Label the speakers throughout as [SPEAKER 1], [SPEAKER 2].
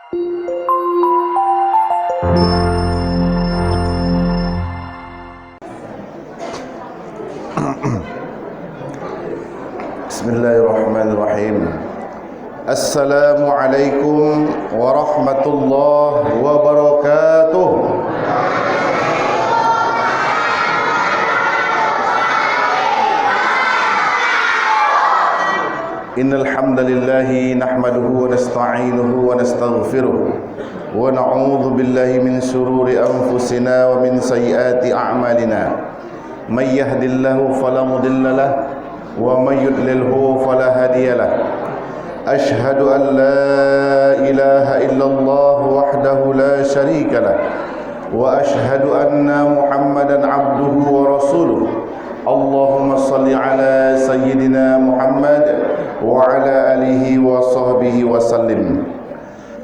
[SPEAKER 1] Bismillahirrahmanirrahim. Assalamualaikum warahmatullahi wabarakatuh. Innal hamdalillah nahmaduhu wa nasta'inuhu wa nastaghfiruh wa na'udzu billahi min shururi anfusina wa min sayyiati a'malina. May yahdihillahu fala mudilla lahu wa may yudlilhu fala hadiya lahu. Ashhadu an la ilaha illallah wahdahu la syarika lahu wa ashhadu anna Muhammadan abduhu wa rasuluh. Allahumma salli ala sayyidina Muhammad wa ala alihi wa sahbihi wa sallim.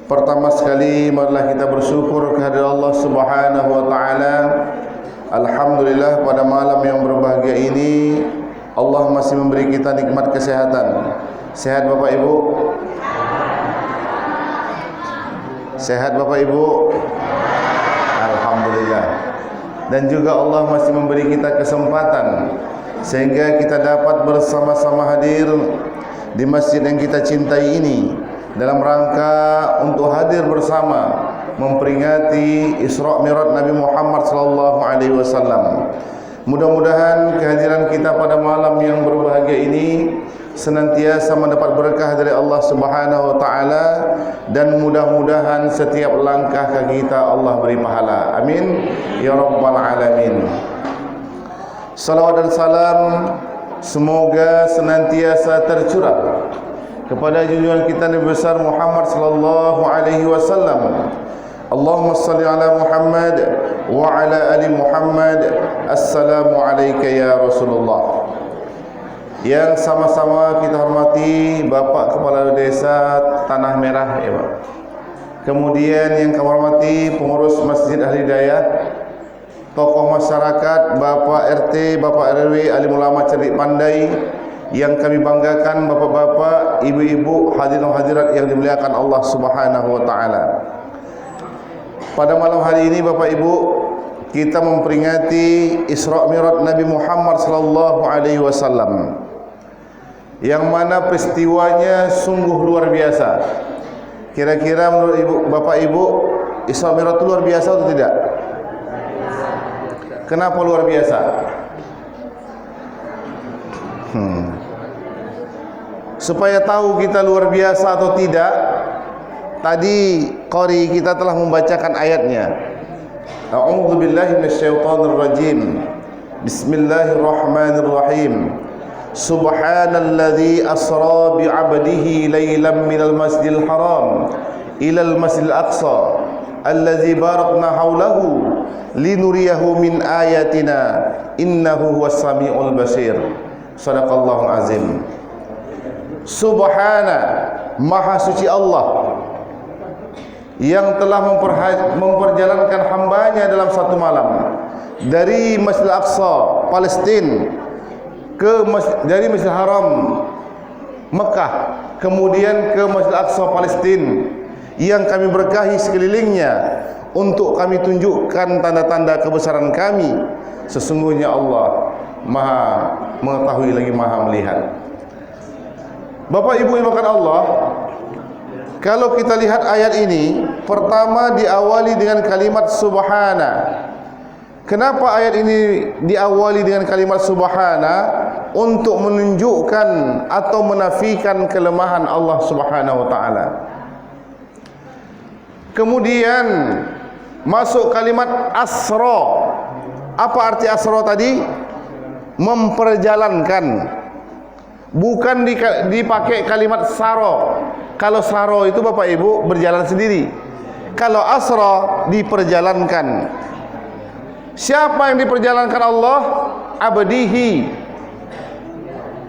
[SPEAKER 1] Pertama sekali marilah kita bersyukur kehadirat Allah Subhanahu wa taala. Alhamdulillah pada malam yang berbahagia ini Allah masih memberi kita nikmat kesehatan. Sehat Bapak Ibu? Sehat Bapak Ibu? Alhamdulillah. Dan juga Allah masih memberi kita kesempatan sehingga kita dapat bersama-sama hadir di masjid yang kita cintai ini dalam rangka untuk hadir bersama memperingati Isra Mi'raj Nabi Muhammad sallallahu alaihi wasallam. Mudah-mudahan kehadiran kita pada malam yang berbahagia ini senantiasa mendapat berkah dari Allah Subhanahu wa taala dan mudah-mudahan setiap langkah kaki kita Allah beri pahala. Amin ya rabbal alamin. Salawat dan salam semoga senantiasa tercurah kepada junjungan kita Nabi besar Muhammad sallallahu alaihi wasallam. Allahumma salli ala Muhammad wa ala ali Muhammad. Assalamu alayka ya Rasulullah. Yang sama-sama kita hormati Bapak Kepala Desa Tanah Merah ya Pak. Kemudian yang kami hormati pengurus Masjid Al-Hidayah, tokoh masyarakat, Bapak RT, Bapak RW, alim ulama cerdik pandai, yang kami banggakan bapak-bapak, ibu-ibu, hadirin hadirat yang dimuliakan Allah Subhanahu wa taala. Pada malam hari ini Bapak Ibu, kita memperingati Isra Mi'raj Nabi Muhammad sallallahu alaihi wasallam. Yang mana peristiwanya sungguh luar biasa. Kira-kira menurut Ibu, Bapak Ibu, Isra Mi'raj itu luar biasa atau tidak? Kenapa luar biasa? Supaya tahu kita luar biasa atau tidak, tadi qari kita telah membacakan ayatnya. A'udzu billahi minasyaitonir rajim. Bismillahirrahmanirrahim. Subhanalladzi asra bi 'abdihi lailan minal masjidil haram ilal masjidil aqsa alladzi barakna haulahu linuriyahu min ayatina innahu huwas samiul basir. Shadaqallahul azim. Subhana, maha suci Allah yang telah memperjalankan hambanya dalam satu malam dari Masjidil Aqsa Palestina dari Masjidil Haram Mekah, kemudian ke Masjidil Aqsa Palestina yang kami berkahi sekelilingnya untuk kami tunjukkan tanda-tanda kebesaran kami. Sesungguhnya Allah maha mengetahui lagi maha melihat. Bapak Ibu yang dimuliakan Allah, kalau kita lihat ayat ini, pertama diawali dengan kalimat subhana. Kenapa ayat ini diawali dengan kalimat subhana? Untuk menunjukkan atau menafikan kelemahan Allah Subhanahu wa taala. Kemudian masuk kalimat asra. Apa arti asra tadi? Memperjalankan. Bukan dipakai kalimat saro. Kalau saro itu Bapak Ibu berjalan sendiri. Kalau asra diperjalankan. Siapa yang diperjalankan Allah? Abdihi,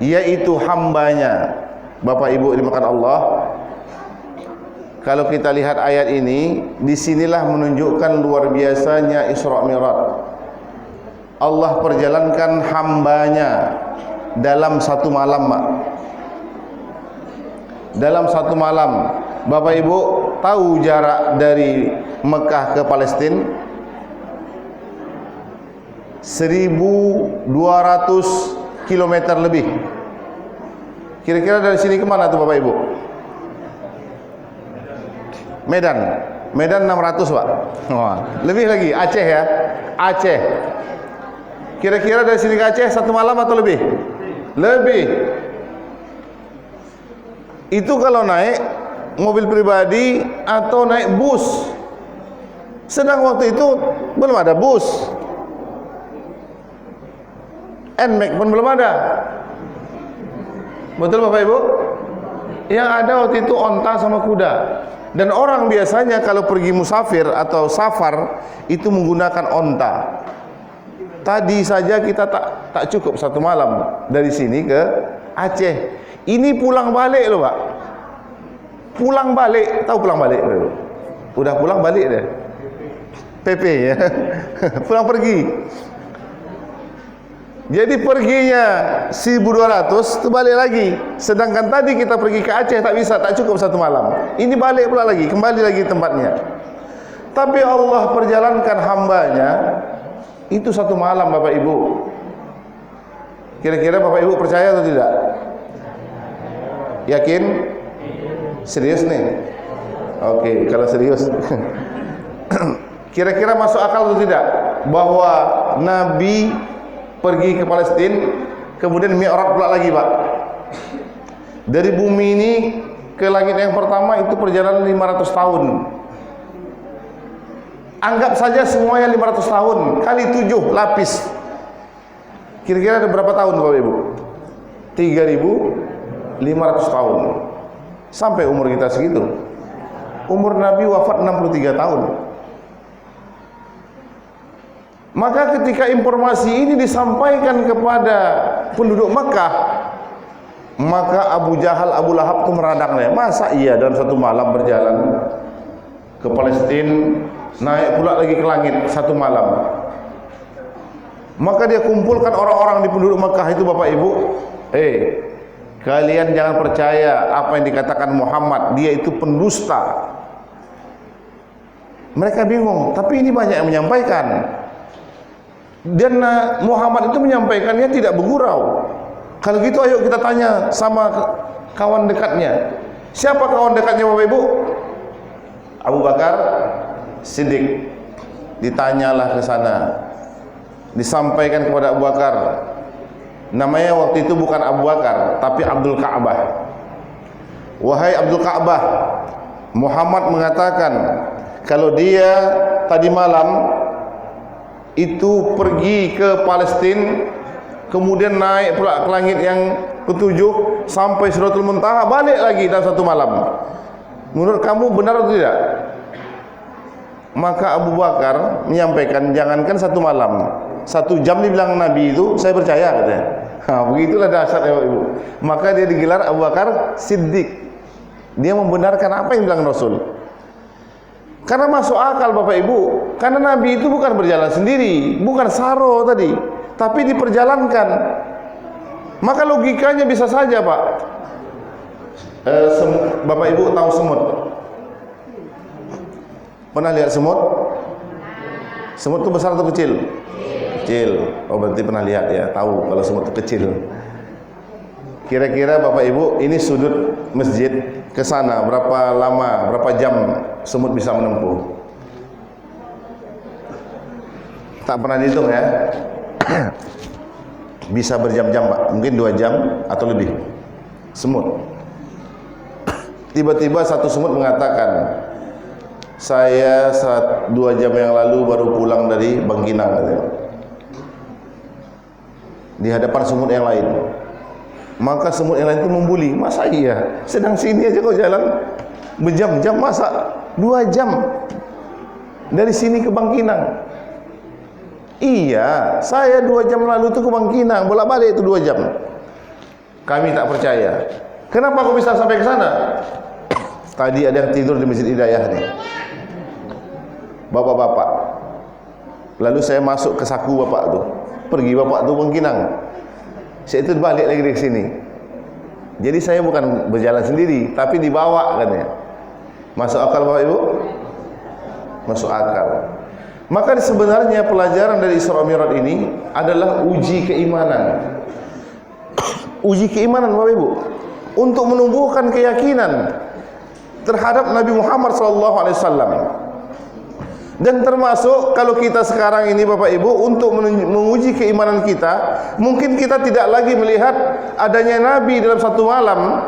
[SPEAKER 1] yaitu hambanya. Bapak Ibu dimakan Allah. Kalau kita lihat ayat ini, disinilah menunjukkan luar biasanya Isra Mi'raj. Allah perjalankan hambanya dalam satu malam, Dalam satu malam. Bapak Ibu tahu jarak dari Mekah ke Palestina? 1.200 km lebih. Kira-kira dari sini ke mana tuh Bapak Ibu? Medan. Medan 600 Pak. Wah, lebih lagi. Aceh ya. Aceh. Kira-kira dari sini ke Aceh 1 malam atau lebih? Lebih. Itu kalau naik mobil pribadi atau naik bus. Sedang waktu itu belum ada bus. NMAX pun belum ada. Betul Bapak Ibu? Yang ada waktu itu onta sama kuda. Dan orang biasanya kalau pergi musafir atau safar itu menggunakan onta. Tadi saja kita tak cukup 1 malam dari sini ke Aceh. Ini pulang balik loh Pak. Pulang balik, tahu pulang balik? Udah pulang balik deh. PP ya. Pulang pergi. Jadi perginya 1.200 itu balik lagi. Sedangkan tadi kita pergi ke Aceh tak bisa, tak cukup 1 malam. Ini balik pula lagi, kembali lagi tempatnya. Tapi Allah perjalankan hambanya itu 1 malam Bapak Ibu. Kira-kira Bapak Ibu percaya atau tidak? Yakin? Serius nih? Oke, kalau serius. Kira-kira masuk akal atau tidak bahwa Nabi pergi ke Palestina kemudian Mi'raj pula lagi Pak? Dari bumi ini ke langit yang pertama itu perjalanan 500 tahun. Anggap saja semuanya 500 tahun kali 7 lapis. Kira-kira ada berapa tahun Bapak Ibu? 3.500 tahun. Sampai umur kita segitu. Umur Nabi wafat 63 tahun. Maka ketika informasi ini disampaikan kepada penduduk Mekah, maka Abu Jahal, Abu Lahab itu meradangnya. Masa iya dalam 1 malam berjalan ke Palestina, naik pula lagi ke langit 1 malam. Maka dia kumpulkan orang-orang di penduduk Mekah itu Bapak Ibu. Kalian jangan percaya apa yang dikatakan Muhammad, dia itu pendusta. Mereka bingung, tapi ini banyak yang menyampaikan. Dan Muhammad itu menyampaikannya tidak bergurau. Kalau gitu ayo kita tanya sama kawan dekatnya. Siapa kawan dekatnya Bapak Ibu? Abu Bakar Siddiq. Ditanyalah ke sana. Disampaikan kepada Abu Bakar. Namanya waktu itu bukan Abu Bakar, tapi Abdul Ka'bah. Wahai Abdul Ka'bah, Muhammad mengatakan kalau dia tadi malam itu pergi ke Palestina, kemudian naik pula ke langit yang ke-7 sampai Sidratul Muntaha, balik lagi dalam 1 malam. Menurut kamu benar atau tidak? Maka Abu Bakar menyampaikan, jangankan 1 malam, 1 jam dibilang Nabi itu saya percaya katanya. Begitulah dasarnya Bapak Ibu. Maka dia digelar Abu Bakar Siddiq. Dia membenarkan apa yang bilang Rasul. Karena masuk akal Bapak Ibu. Karena Nabi itu bukan berjalan sendiri, bukan saro tadi, tapi diperjalankan. Maka logikanya bisa saja Pak. Bapak Ibu tahu semut? Pernah lihat semut? Semut itu besar atau kecil? Kecil. Oh berarti pernah lihat ya, tahu kalau semut itu kecil. Kira-kira Bapak Ibu ini sudut masjid ke sana berapa lama, berapa jam semut bisa menempuh? Tak pernah dihitung ya. Bisa berjam-jam Pak, mungkin 2 jam atau lebih. Semut. Tiba-tiba satu semut mengatakan, saya 2 jam yang lalu baru pulang dari Bangkinang katanya. Di hadapan semut yang lain. Maka semut yang lain itu membuli, masa iya? Sedang sini aja kok jalan berjam-jam, masa 2 jam dari sini ke Bangkinang? Iya, saya 2 jam lalu itu ke Bangkinang, bolak-balik itu 2 jam. Kami tak percaya. Kenapa kau bisa sampai ke sana? Tadi ada yang tidur di Masjid Hidayah nih, bapak-bapak. Lalu saya masuk ke saku bapak tuh, pergi bapak tuh Bangkinang. Saya itu balik lagi dari sini. Jadi saya bukan berjalan sendiri, tapi dibawa katanya. Masuk akal Bapak Ibu? Masuk akal. Maka sebenarnya pelajaran dari Isra Mi'raj ini adalah uji keimanan. Uji keimanan Bapak Ibu, untuk menumbuhkan keyakinan terhadap Nabi Muhammad SAW. Dan termasuk kalau kita sekarang ini Bapak Ibu, untuk menguji keimanan kita, mungkin kita tidak lagi melihat adanya Nabi dalam satu malam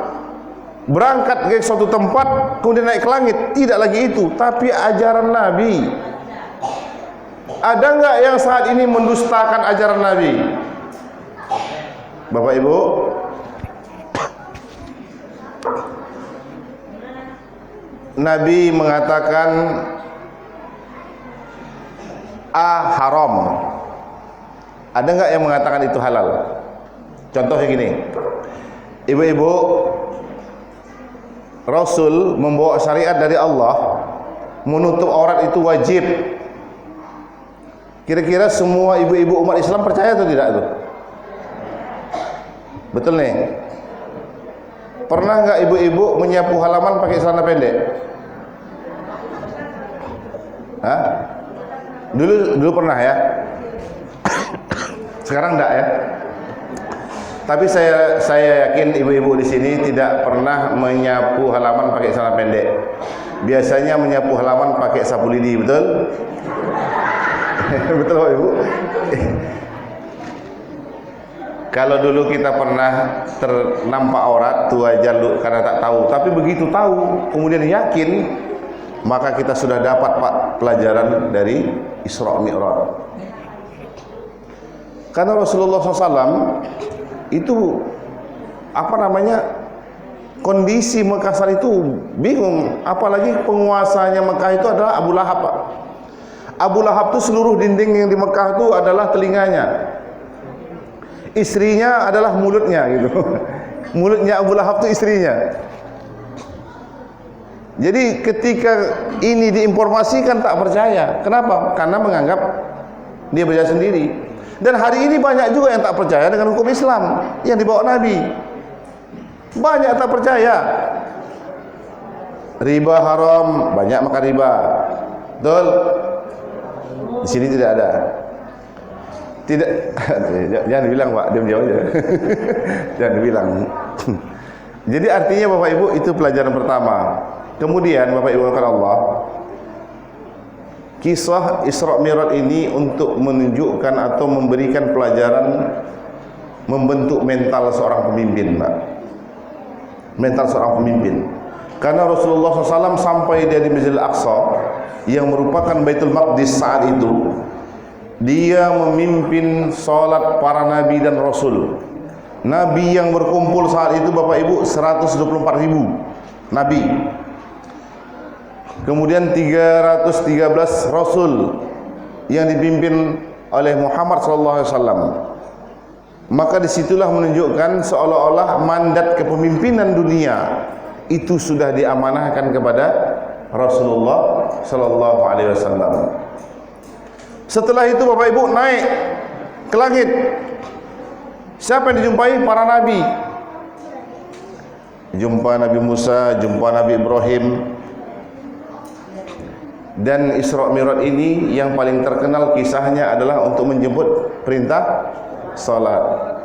[SPEAKER 1] berangkat ke suatu tempat kemudian naik ke langit, tidak lagi itu, tapi ajaran Nabi. Ada enggak yang saat ini mendustakan ajaran Nabi? Bapak Ibu, Nabi mengatakan haram. Ada enggak yang mengatakan itu halal? Contohnya gini, ibu-ibu, Rasul membawa syariat dari Allah, menutup aurat itu wajib. Kira-kira semua ibu-ibu umat Islam percaya atau tidak tuh? Betul nih. Pernah enggak ibu-ibu menyapu halaman pakai celana pendek? Hah? Dulu pernah ya. Sekarang enggak ya. Tapi saya yakin ibu-ibu di sini tidak pernah menyapu halaman pakai celana pendek. Biasanya menyapu halaman pakai sapu lidi, betul? Betul Pak Ibu? Kalau dulu kita pernah ternampak aurat, itu wajar karena tak tahu. Tapi begitu tahu, kemudian yakin, maka kita sudah dapat Pak pelajaran dari Isra Mi'raj. Karena Rasulullah SAW itu kondisi Mekah saat itu bingung, apalagi penguasanya Mekah itu adalah Abu Lahab, Pak. Abu Lahab itu seluruh dinding yang di Mekah itu adalah telinganya, istrinya adalah mulutnya gitu. Mulutnya Abu Lahab itu istrinya. Jadi ketika ini diinformasikan tak percaya. Kenapa? Karena menganggap dia berjaya sendiri. Dan hari ini banyak juga yang tak percaya dengan hukum Islam yang dibawa Nabi. Banyak tak percaya. Riba haram, banyak makan riba. Betul? Di sini tidak ada. Tidak. Jangan dibilang Pak, diam aja. Jangan dibilang. Jadi artinya Bapak Ibu, itu pelajaran pertama. Kemudian Bapak Ibu Allah, kisah Isra Mi'raj ini untuk menunjukkan atau memberikan pelajaran, membentuk mental seorang pemimpin, Pak. Mental seorang pemimpin. Karena Rasulullah SAW sampai dia di Masjidil Aqsa, yang merupakan Baitul Maqdis saat itu, dia memimpin salat para nabi dan rasul. Nabi yang berkumpul saat itu Bapak Ibu 124.000 nabi. Kemudian 313 rasul yang dipimpin oleh Muhammad SAW. Maka disitulah menunjukkan seolah-olah mandat kepemimpinan dunia itu sudah diamanahkan kepada Rasulullah SAW. Setelah itu Bapak Ibu naik ke langit. Siapa yang dijumpai? Para nabi. Jumpa Nabi Musa, jumpa Nabi Ibrahim. Dan Isra Mi'raj ini yang paling terkenal kisahnya adalah untuk menjemput perintah salat.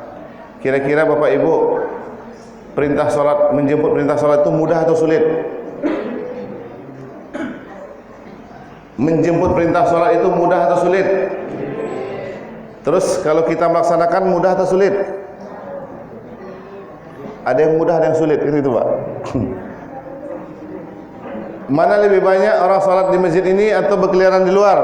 [SPEAKER 1] Kira-kira Bapak Ibu, perintah salat, menjemput perintah salat itu mudah atau sulit? Menjemput perintah salat itu mudah atau sulit? Terus kalau kita melaksanakan mudah atau sulit? Ada yang mudah, ada yang sulit, gitu Pak. Mana lebih banyak orang salat di masjid ini atau berkeliaran di luar?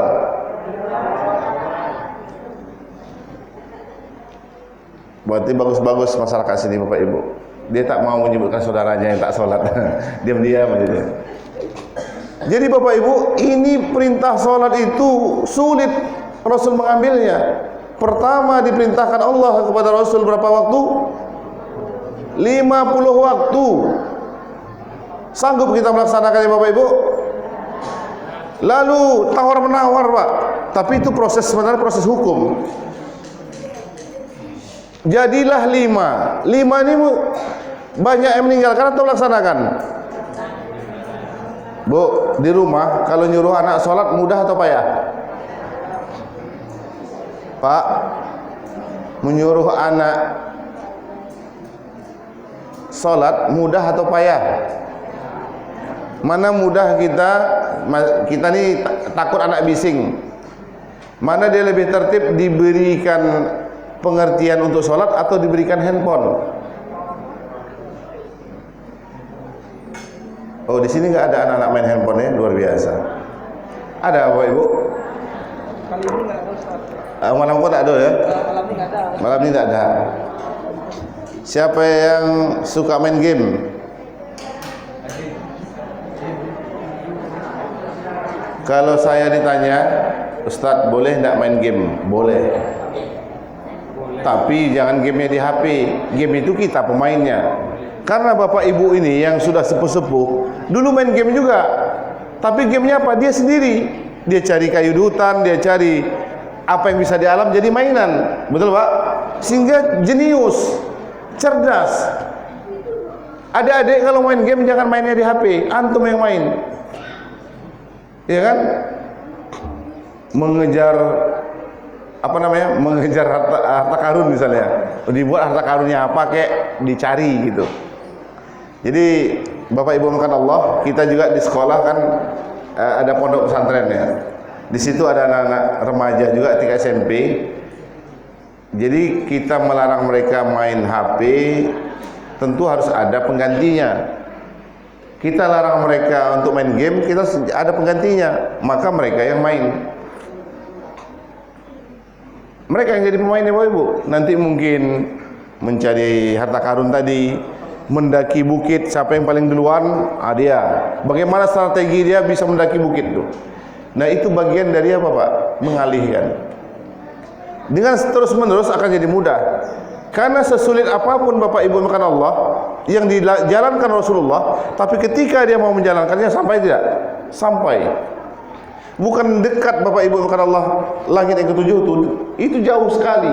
[SPEAKER 1] Berarti bagus-bagus masyarakat sini Bapak Ibu. Dia tak mau menyebutkan saudaranya yang tak salat. Diam-diam aja. Jadi Bapak Ibu, ini perintah salat itu sulit Rasul mengambilnya. Pertama diperintahkan Allah kepada Rasul berapa waktu? 50 waktu. Sanggup kita melaksanakannya Bapak Ibu? Lalu tawar-menawar Pak. Tapi itu sebenarnya proses hukum. Jadilah 5. 5 ini banyak yang meninggalkan atau melaksanakan? Bu, di rumah kalau nyuruh anak sholat mudah atau payah? Pak, menyuruh anak sholat mudah atau payah? Mana mudah? Kita nih takut anak bising. Mana dia lebih tertib, diberikan pengertian untuk sholat atau diberikan handphone? Oh, di sini nggak ada anak-anak main handphone ya, luar biasa. Ada Bapak Ibu?
[SPEAKER 2] Kali ini nggak ada Ustaz.
[SPEAKER 1] Malam kok tak ada ya?
[SPEAKER 2] Malam ini nggak ada.
[SPEAKER 1] Malam ini tak ada. Siapa yang suka main game? Kalau saya ditanya, Ustadz boleh tidak main game? Boleh. Tapi jangan gamenya di HP. Game itu kita pemainnya. Karena bapak ibu ini yang sudah sepuh-sepuh dulu main game juga. Tapi gamenya apa? Dia sendiri. Dia cari kayu di hutan, dia cari apa yang bisa di alam jadi mainan. Betul Pak? Sehingga jenius, cerdas. Adik-adik kalau main game jangan mainnya di HP, antum yang main. Ya kan? Mengejar mengejar harta karun misalnya. Dibuat harta karunnya apa kek dicari gitu. Jadi Bapak Ibu makan Allah, kita juga di sekolah kan ada pondok pesantren ya. Di situ ada anak-anak remaja juga tingkat SMP. Jadi kita melarang mereka main HP, tentu harus ada penggantinya. Kita larang mereka untuk main game, kita ada penggantinya, maka mereka yang main. Mereka yang jadi pemainnya Bapak Ibu. Nanti mungkin mencari harta karun tadi, mendaki bukit, siapa yang paling duluan? Dia. Bagaimana strategi dia bisa mendaki bukit itu? Nah, itu bagian dari apa Pak? Mengalihkan. Dengan terus-menerus akan jadi mudah. Karena sesulit apapun Bapak Ibu makan Allah yang dijalankan Rasulullah, tapi ketika dia mau menjalankannya sampai tidak? Sampai. Bukan dekat Bapak Ibu makan Allah langit yang ketujuh itu jauh sekali.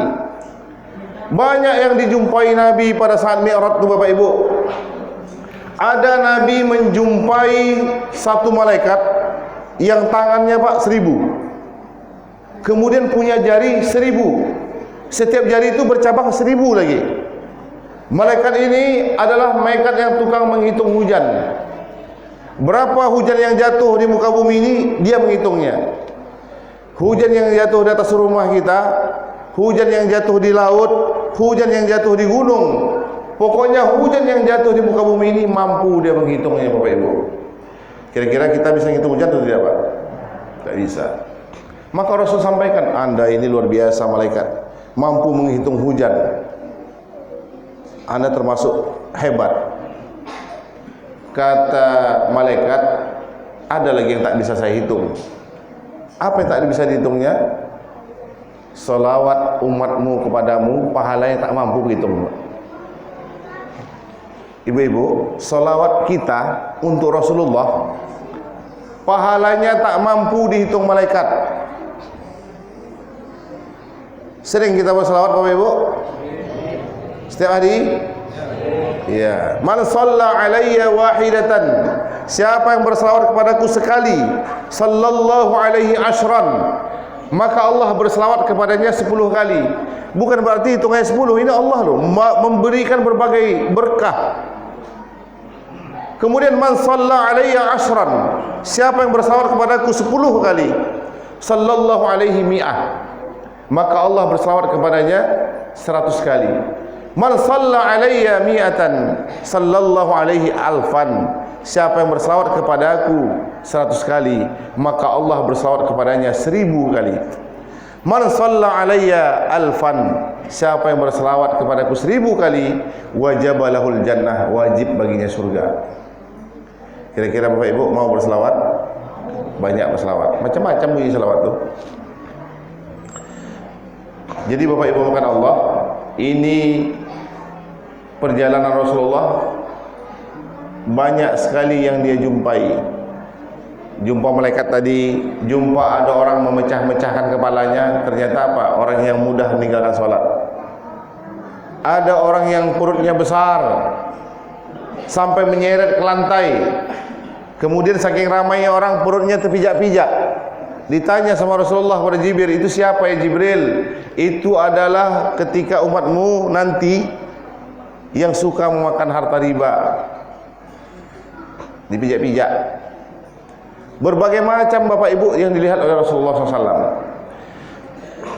[SPEAKER 1] Banyak yang dijumpai Nabi pada saat Mi'raj itu Bapak Ibu. Ada Nabi menjumpai satu malaikat yang tangannya Pak 1000. Kemudian punya jari 1000. Setiap jari itu bercabang 1000 lagi. Malaikat ini adalah malaikat yang tukang menghitung hujan. Berapa hujan yang jatuh di muka bumi ini dia menghitungnya. Hujan yang jatuh di atas rumah kita, hujan yang jatuh di laut, hujan yang jatuh di gunung. Pokoknya hujan yang jatuh di muka bumi ini mampu dia menghitungnya Bapak Ibu. Kira-kira kita bisa menghitung hujan atau tidak Pak? Tidak bisa. Maka Rasul sampaikan, Anda ini luar biasa malaikat, mampu menghitung hujan. Anda termasuk hebat. Kata malaikat, ada lagi yang tak bisa saya hitung. Apa yang tak bisa dihitungnya? Salawat umatmu kepadamu, pahalanya tak mampu berhitung. Ibu-ibu, salawat kita untuk Rasulullah, pahalanya tak mampu dihitung malaikat. Sering kita bersalawat Bapak Ibu? Setiap hari? Ya. Man shalla alayya wahidatan, siapa yang berselawat kepadaku sekali, sallallahu alaihi ashran, maka Allah berselawat kepadanya 10 kali. Bukan berarti hitungnya 10, ini Allah loh memberikan berbagai berkah. Kemudian man shalla alayya ashran, siapa yang berselawat kepadaku 10 kali, sallallahu alaihi mi'ah, maka Allah berselawat kepadanya 100 kali. Man shalla alayya mi'atan, sallallahu alaihi alfan, siapa yang berselawat kepadaku 100 kali, maka Allah berselawat kepadanya 1000 kali. Man shalla alayya alfan, siapa yang berselawat kepadaku 1000 kali, wajaba lahul jannah, wajib baginya surga. Kira-kira Bapak Ibu mau berselawat? Banyak berselawat, macam-macam bunyi selawat tuh. Jadi Bapak Ibu makan Allah, ini perjalanan Rasulullah banyak sekali yang dia jumpai. Jumpa malaikat tadi, jumpa ada orang memecah-mecahkan kepalanya, ternyata apa? Orang yang mudah meninggalkan sholat. Ada orang yang perutnya besar sampai menyeret ke lantai Kemudian saking ramai orang perutnya terpijak-pijak. Ditanya sama Rasulullah kepada Jibril, itu siapa ya Jibril? Itu adalah ketika umatmu nanti yang suka memakan harta riba. Dipijak-pijak. Berbagai macam Bapak Ibu yang dilihat oleh Rasulullah SAW.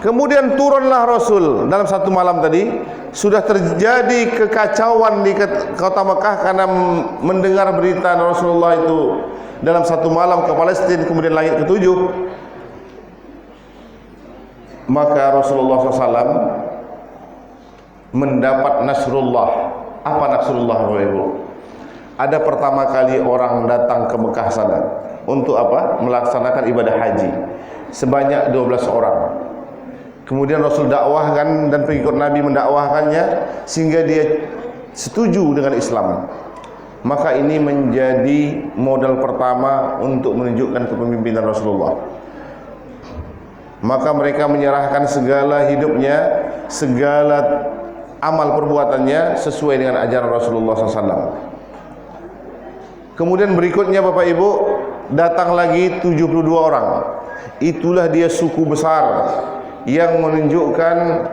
[SPEAKER 1] Kemudian turunlah Rasul dalam satu malam tadi. Sudah terjadi kekacauan di kota Mekah karena mendengar berita Rasulullah itu dalam satu malam ke Palestina, kemudian langit ketujuh. Maka Rasulullah SAW mendapat Nasrullah. Apa Nasrullah Bapak Ibu? Ada pertama kali orang datang ke Mekah sana untuk apa? Melaksanakan ibadah haji sebanyak 12 orang. Kemudian Rasul dakwahkan dan pengikut Nabi mendakwahkannya sehingga dia setuju dengan Islam. Maka ini menjadi modal pertama untuk menunjukkan kepemimpinan Rasulullah. Maka mereka menyerahkan segala hidupnya, segala amal perbuatannya sesuai dengan ajaran Rasulullah SAW. Kemudian berikutnya Bapak Ibu, datang lagi 72 orang. Itulah dia suku besar yang menunjukkan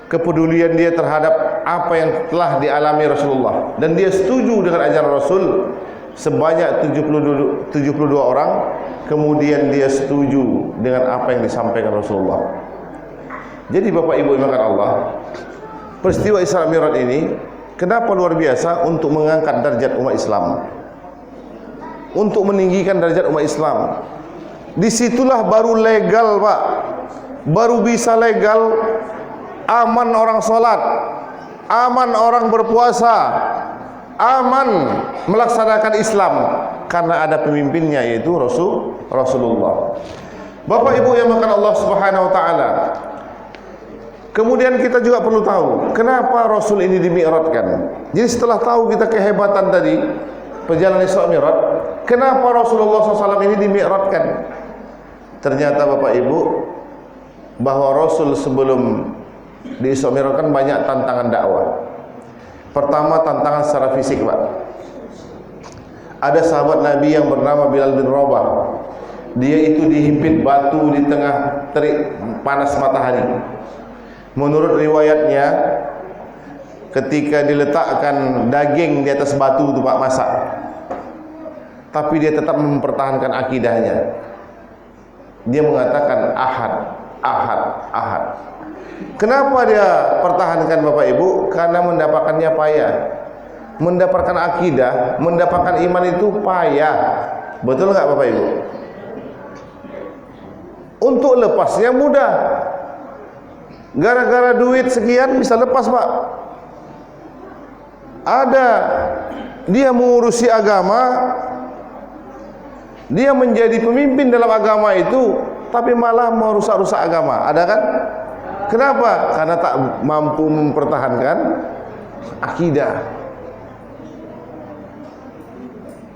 [SPEAKER 1] kepedulian dia terhadap apa yang telah dialami Rasulullah, dan dia setuju dengan ajaran Rasul sebanyak 72 orang. Kemudian dia setuju dengan apa yang disampaikan Rasulullah. Jadi Bapak Ibu dimakan Allah, peristiwa Isra Mi'raj ini kenapa luar biasa? Untuk mengangkat derajat umat Islam, untuk meninggikan derajat umat Islam. Disitulah baru legal Pak, baru bisa legal, aman orang sholat, aman orang berpuasa, aman melaksanakan Islam, karena ada pemimpinnya yaitu Rasulullah. Bapak Ibu yang makan Allah Subhanahu wa taala. Kemudian kita juga perlu tahu kenapa Rasul ini dimi'rajkan. Jadi setelah tahu kita kehebatan tadi perjalanan Isra Mi'raj, kenapa Rasulullah SAW ini dimi'rajkan? Ternyata Bapak Ibu, bahwa Rasul sebelum di Isra Mi'raj kan banyak tantangan dakwah. Pertama, tantangan secara fisik Pak. Ada sahabat Nabi yang bernama Bilal bin Rabah. Dia itu dihimpit batu di tengah terik panas matahari. Menurut riwayatnya, ketika diletakkan daging di atas batu itu Pak, masak, tapi dia tetap mempertahankan akidahnya. Dia mengatakan ahad, ahad, ahad. Kenapa dia pertahankan Bapak Ibu? Karena mendapatkannya payah. Mendapatkan akidah, mendapatkan iman itu payah. Betul nggak Bapak Ibu? Untuk lepasnya mudah. Gara-gara duit sekian bisa lepas Pak. Ada dia mengurusi agama, dia menjadi pemimpin dalam agama itu, tapi malah merusak-rusak agama. Ada kan? Kenapa? Karena tak mampu mempertahankan akidah.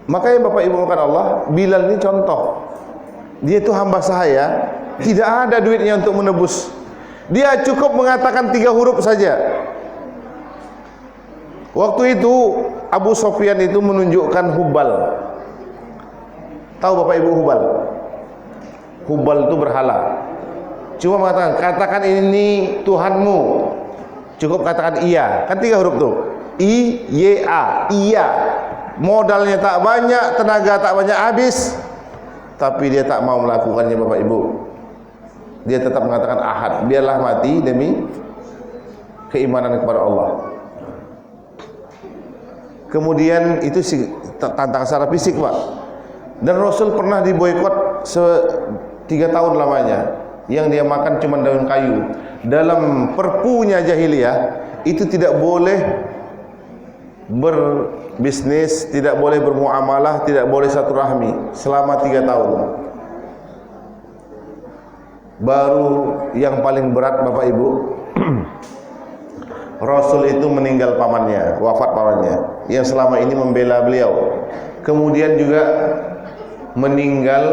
[SPEAKER 1] Makanya Bapak Ibu makan Allah, Bilal ini contoh. Dia itu hamba sahaya, tidak ada duitnya untuk menebus. Dia cukup mengatakan 3 huruf saja. Waktu itu Abu Sufyan itu menunjukkan Hubal. Tahu Bapak Ibu Hubal? Hubal itu berhala. Cuma mengatakan, katakan ini Tuhanmu. Cukup katakan iya. Kan 3 huruf tuh. I, Y, A. Iya. Modalnya tak banyak, tenaga tak banyak habis, tapi dia tak mau melakukannya Bapak Ibu. Dia tetap mengatakan ahad. Biarlah mati demi keimanan kepada Allah. Kemudian itu tantangan secara fisik Pak. Dan Rasul pernah diboikot 3 tahun lamanya. Yang dia makan cuma daun kayu. Dalam perpunya jahiliyah itu tidak boleh berbisnis, tidak boleh bermuamalah, tidak boleh satu rahmi selama 3 tahun. Baru yang paling berat Bapak Ibu, Rasul itu meninggal pamannya, wafat pamannya yang selama ini membela beliau. Kemudian juga meninggal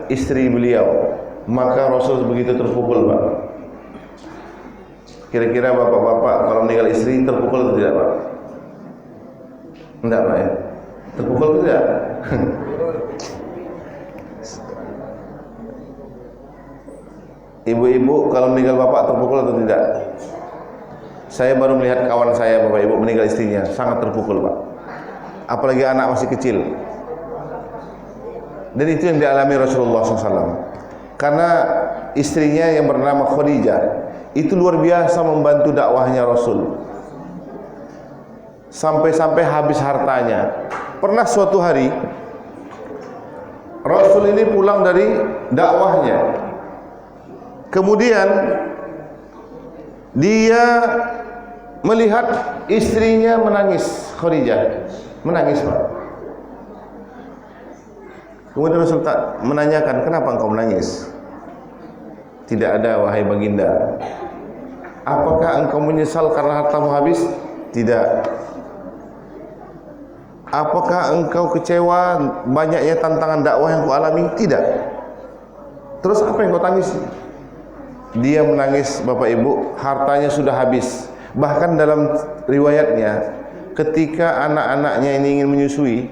[SPEAKER 1] istri beliau. Maka Rasul begitu terpukul Pak. Kira-kira bapak-bapak kalau meninggal istri terpukul atau tidak Pak? Enggak Pak ya. Terpukul tidak? Ibu-ibu kalau meninggal bapak terpukul atau tidak? Saya baru melihat kawan saya bapak ibu meninggal istrinya, sangat terpukul pak. Apalagi anak masih kecil. Dan itu yang dialami Rasulullah SAW. Karena istrinya yang bernama Khadijah itu luar biasa membantu dakwahnya Rasul. Sampai-sampai habis hartanya. Pernah suatu hari Rasul ini pulang dari dakwahnya. Kemudian dia melihat istrinya menangis, Khadijah menangis pak. Kemudian Rasul menanyakan, kenapa engkau menangis? Tidak ada wahai baginda. Apakah engkau menyesal karena hartamu habis? Tidak. Apakah engkau kecewa banyaknya tantangan dakwah yang kau alami? Tidak. Terus apa yang kau tangis? Dia menangis bapak ibu, hartanya sudah habis. Bahkan dalam riwayatnya, ketika anak-anaknya ini ingin menyusui,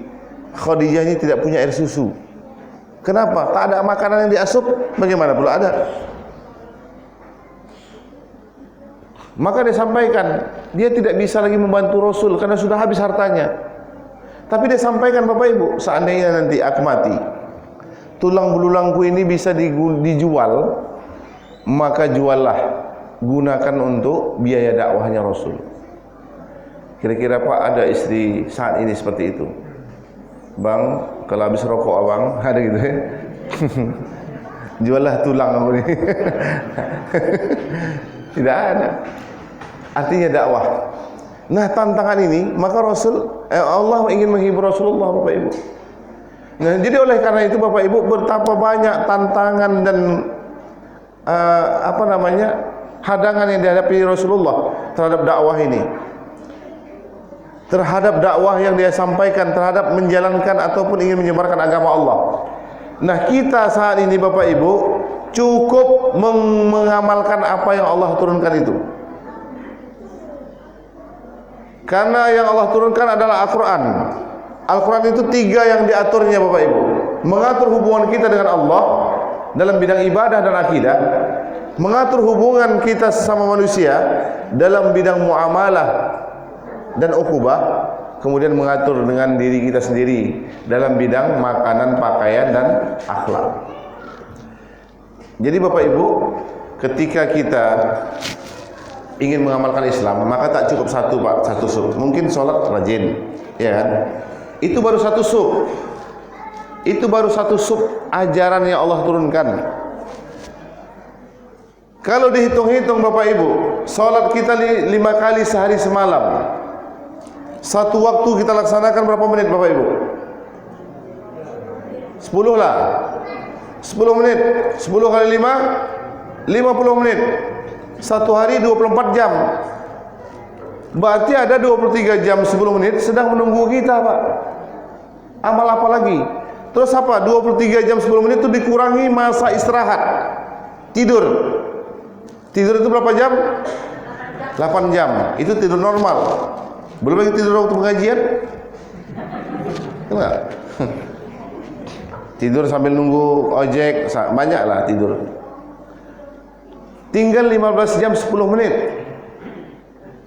[SPEAKER 1] Khadijah ini tidak punya air susu. Kenapa? Tak ada makanan yang diasup, bagaimana pula ada? Maka dia sampaikan, dia tidak bisa lagi membantu Rasul karena sudah habis hartanya. Tapi dia sampaikan bapak ibu, seandainya nanti aku mati, tulang belulangku ini bisa dijual, maka juallah, gunakan untuk biaya dakwahnya Rasul. Kira-kira pak ada istri saat ini seperti itu? Bang, kalau habis rokok abang, ada gitu ya? Juallah tulang aku ini. Tidak ada. Artinya dakwah. Nah tantangan ini, maka Allah ingin menghibur Rasulullah bapak ibu. Nah jadi oleh karena itu bapak ibu, betapa banyak tantangan dan hadangan yang dihadapi Rasulullah terhadap dakwah ini, terhadap dakwah yang dia sampaikan, terhadap menjalankan ataupun ingin menyebarkan agama Allah. Nah kita saat ini bapak ibu cukup mengamalkan apa yang Allah turunkan itu. Karena yang Allah turunkan adalah Al-Quran. Al-Quran itu 3 yang diaturnya bapak ibu. Mengatur hubungan kita dengan Allah dalam bidang ibadah dan akidah, mengatur hubungan kita sesama manusia dalam bidang muamalah dan ukubah, kemudian mengatur dengan diri kita sendiri dalam bidang makanan, pakaian dan akhlak. Jadi bapak ibu, ketika kita ingin mengamalkan Islam, maka tak cukup satu sub. Mungkin sholat rajin, ya kan? Itu baru satu sub. Itu baru satu sub ajaran yang Allah turunkan. Kalau dihitung-hitung bapak ibu, sholat kita 5 kali sehari semalam. Satu waktu kita laksanakan berapa menit bapak ibu? 10 lah. 10 menit. 10 kali 5, 50 menit. Satu hari 24 jam. Berarti ada 23 jam 10 menit sedang menunggu kita pak. Amal apa lagi? Terus apa? 23 jam 10 menit itu dikurangi masa istirahat, tidur. Tidur itu berapa jam? 8 jam. Itu tidur normal. Belum lagi tidur waktu pengajian. Enggak. Tidur sambil nunggu ojek, banyaklah tidur. Tinggal 15 jam 10 menit.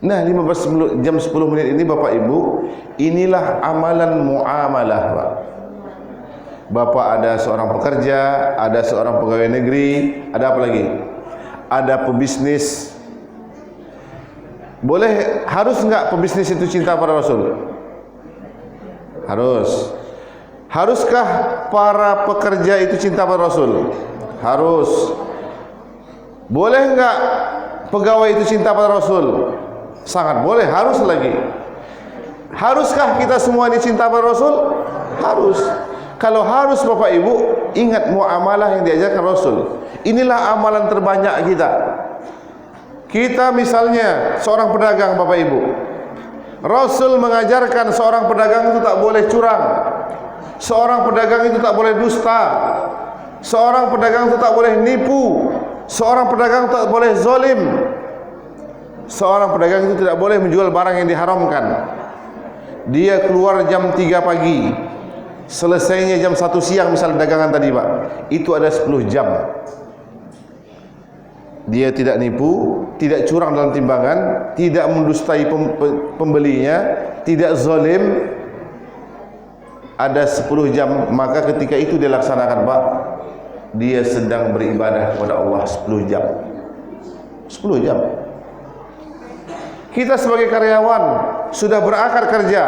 [SPEAKER 1] Nah 15 jam 10 menit ini bapak ibu, inilah amalan muamalah pak. Bapak ada seorang pekerja, ada seorang pegawai negeri, ada apa lagi? Ada pebisnis. Boleh, harus enggak pebisnis itu cinta pada Rasul? Harus. Haruskah para pekerja itu cinta pada Rasul? Harus. Boleh enggak pegawai itu cinta pada Rasul? Sangat boleh, harus lagi. Haruskah kita semua ini cinta pada Rasul? Harus. Kalau harus bapak ibu, ingat muamalah yang diajarkan Rasul. Inilah amalan terbanyak kita. Kita misalnya seorang pedagang bapak ibu, Rasul mengajarkan seorang pedagang itu tak boleh curang, seorang pedagang itu tak boleh dusta, seorang pedagang itu tak boleh nipu, seorang pedagang tak boleh zalim, seorang pedagang itu tidak boleh menjual barang yang diharamkan. dia keluar jam 3 pagi, selesainya jam 1 siang misalnya dagangan tadi Pak, itu ada 10 jam. Dia tidak nipu, tidak curang dalam timbangan, tidak mendustai pembelinya, tidak zalim, ada 10 jam. Maka ketika itu dia laksanakan Pak, dia sedang beribadah kepada Allah 10 jam. 10 jam. Kita sebagai karyawan sudah berakar kerja,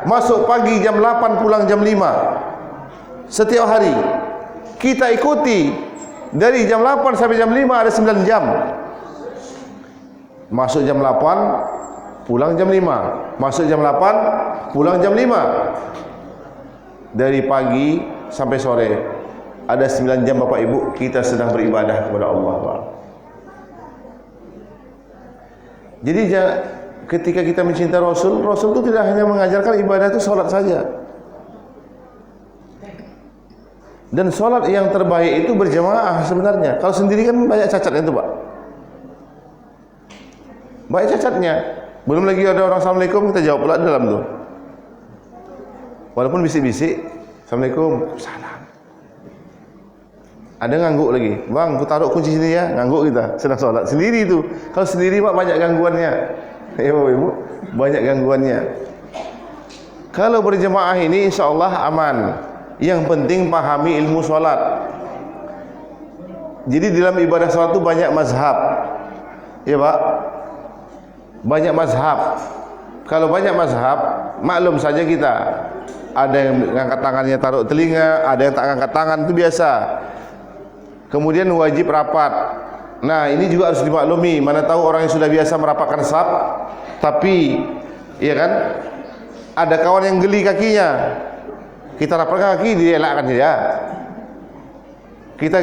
[SPEAKER 1] masuk pagi jam 8, pulang jam 5 setiap hari. Kita ikuti dari jam 8 sampai jam 5 ada 9 jam. Masuk jam 8, pulang jam 5. Masuk jam 8, pulang jam 5. Dari pagi sampai sore ada 9 jam Bapak Ibu kita sedang beribadah kepada Allah Pak. Jadi ketika kita mencintai Rasul, Rasul itu tidak hanya mengajarkan ibadah itu sholat saja. Dan sholat yang terbaik itu berjamaah sebenarnya. Kalau sendiri kan banyak cacatnya itu Pak. Banyak cacatnya. Belum lagi ada orang Assalamualaikum kita jawab pula dalam tuh. Walaupun bisik-bisik, Assalamualaikum, salam. Ada ngangguk lagi, bang, aku taruh kunci sini ya, ngangguk kita, sedang sholat sendiri itu. Kalau sendiri Pak banyak gangguannya, ibu, banyak gangguannya. Kalau berjemaah ini insya Allah aman. Yang penting pahami ilmu sholat. Jadi dalam ibadah sholat itu banyak mazhab, ya Pak, banyak mazhab. Kalau banyak mazhab, maklum saja kita. Ada yang ngangkat tangannya taruh telinga, ada yang tak ngangkat tangan, itu biasa. Kemudian wajib rapat. Nah ini juga harus dimaklumi. Mana tahu orang yang sudah biasa merapatkan saf, tapi ya kan ada kawan yang geli kakinya, kita rapatkan kaki, dia elakkan dia. Kita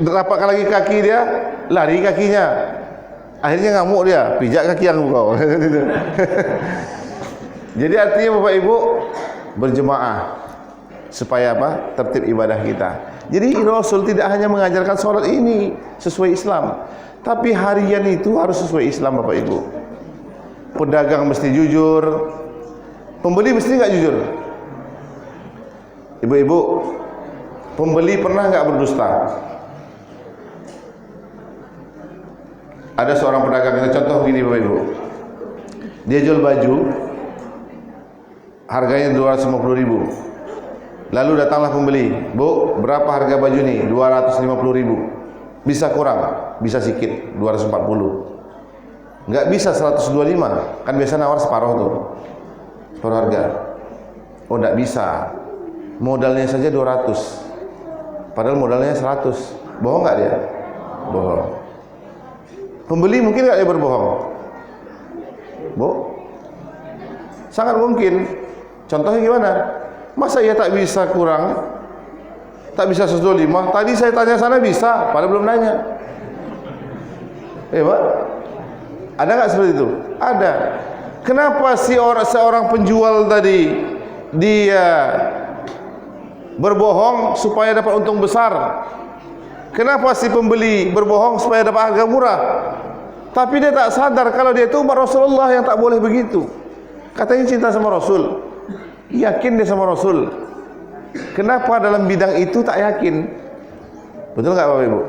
[SPEAKER 1] rapatkan lagi kaki dia, lari kakinya. Akhirnya ngamuk dia, pijak kaki yang kau. Jadi artinya Bapak Ibu berjemaah supaya apa? Tertib ibadah kita. Jadi Rasul tidak hanya mengajarkan sholat ini sesuai Islam, tapi harian itu harus sesuai Islam Bapak Ibu. Pedagang mesti jujur, pembeli mesti nggak jujur. Ibu-ibu, pembeli pernah nggak berdusta? Ada seorang pedagang, kita contoh begini Bapak Ibu, dia jual baju, harganya 250.000. Lalu datanglah pembeli, Bu, berapa harga baju ini? 250.000. Bisa kurang? Bisa sedikit, 240. Enggak bisa 125. Kan biasa nawar separuh tuh, separuh harga. Oh, enggak bisa. Modalnya saja 200. Padahal modalnya 100. Bohong enggak dia? Bohong. Pembeli mungkin enggak dia berbohong? Sangat mungkin. Contohnya gimana? Masa ia tak bisa kurang? Tak bisa 125? Tadi saya tanya sana bisa, padahal belum nanya. Pak, ada nggak seperti itu? Ada. Kenapa seorang penjual tadi dia berbohong supaya dapat untung besar? Kenapa si pembeli berbohong supaya dapat harga murah? Tapi dia tak sadar kalau dia itu umat Rasulullah yang tak boleh begitu. Katanya cinta sama Rasul, yakin dia sama Rasul. Kenapa dalam bidang itu tak yakin? Betul nggak Bapak Ibu?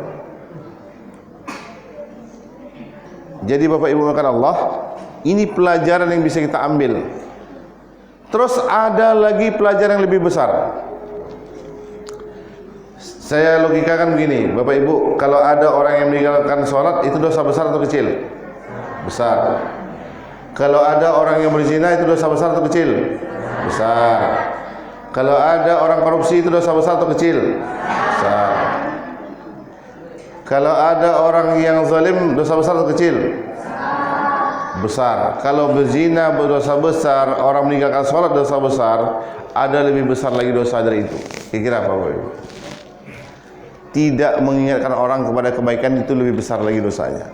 [SPEAKER 1] Jadi Bapak Ibu makan Allah, ini pelajaran yang bisa kita ambil. Terus ada lagi pelajaran yang lebih besar. Saya logikakan begini, Bapak Ibu, kalau ada orang yang meninggalkan sholat, itu dosa besar atau kecil? Besar. Kalau ada orang yang berzina, itu dosa besar atau kecil? Besar. Kalau ada orang korupsi, itu dosa besar atau kecil? Besar. Kalau ada orang yang zalim, dosa besar atau kecil? Besar. Kalau berzina berdosa besar, orang meninggalkan sholat dosa besar, ada lebih besar lagi dosa dari itu. Kira-kira apa Bapak Ibu? Tidak mengingatkan orang kepada kebaikan itu lebih besar lagi dosanya.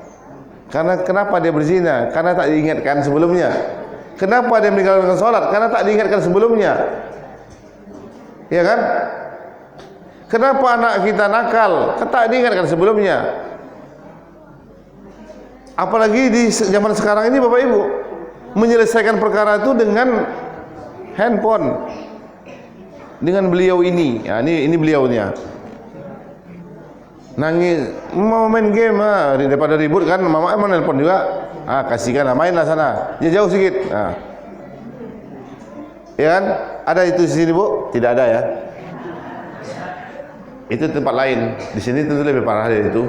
[SPEAKER 1] Karena kenapa dia berzina? Karena tak diingatkan sebelumnya. Kenapa dia meninggalkan sholat? Karena tak diingatkan sebelumnya. Ya kan? Kenapa anak kita nakal? Tak diingatkan sebelumnya. Apalagi di zaman sekarang ini Bapak Ibu, menyelesaikan perkara itu dengan handphone dengan beliau ini. Ya, ini beliaunya. Nangis, mau main game daripada ribut kan, mama emang nelpon juga. Kasihkan lah, mainlah sana. Dia jauh sedikit. Ya kan? Ada itu di sini, Bu? Tidak ada ya. Itu tempat lain. Di sini tentu lebih parah dari itu.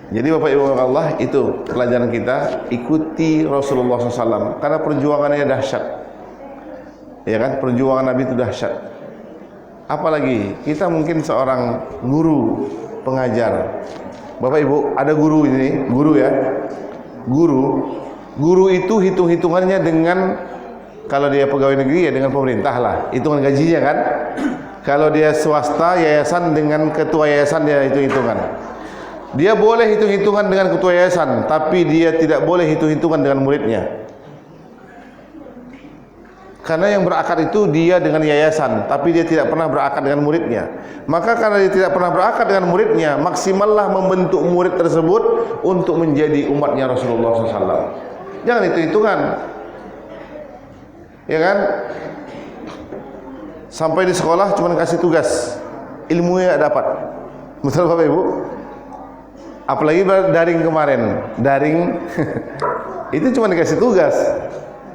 [SPEAKER 1] Jadi Bapak Ibu Allah, itu pelajaran kita, ikuti Rasulullah SAW karena perjuangannya dahsyat. Ya kan? Perjuangan Nabi itu dahsyat. Apalagi kita mungkin seorang guru, pengajar. Bapak Ibu, ada guru ini, guru ya. Guru itu hitung-hitungannya dengan, kalau dia pegawai negeri ya dengan pemerintah lah, hitungan gajinya kan. Kalau dia swasta, yayasan, dengan ketua yayasan dia hitung-hitungan. Dia boleh hitung-hitungan dengan ketua yayasan, tapi dia tidak boleh hitung-hitungan dengan muridnya. Karena yang berakad itu dia dengan yayasan, tapi dia tidak pernah berakad dengan muridnya. Maka karena dia tidak pernah berakad dengan muridnya, maksimallah membentuk murid tersebut untuk menjadi umatnya Rasulullah SAW. Jangan hitung-hitungan, ya kan? Sampai di sekolah cuma kasih tugas, ilmunya tidak dapat. Betul Bapak Ibu? Apalagi daring kemarin, daring itu cuma dikasih tugas,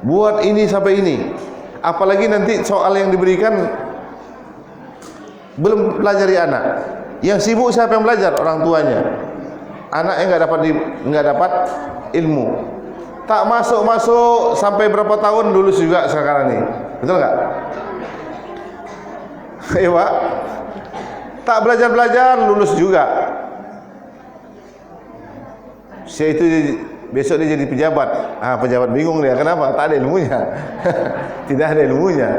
[SPEAKER 1] buat ini sampai ini. Apalagi nanti soal yang diberikan belum pelajari anak. Yang sibuk siapa yang belajar? Orang tuanya. Anaknya nggak dapat ilmu. Tak masuk sampai berapa tahun lulus juga sekarang ini. Betul nggak? Iya Pak. Tak belajar lulus juga. Saya itu besok dia jadi pejabat. Pejabat bingung dia, kenapa? Tak ada ilmunya. Tidak ada ilmunya.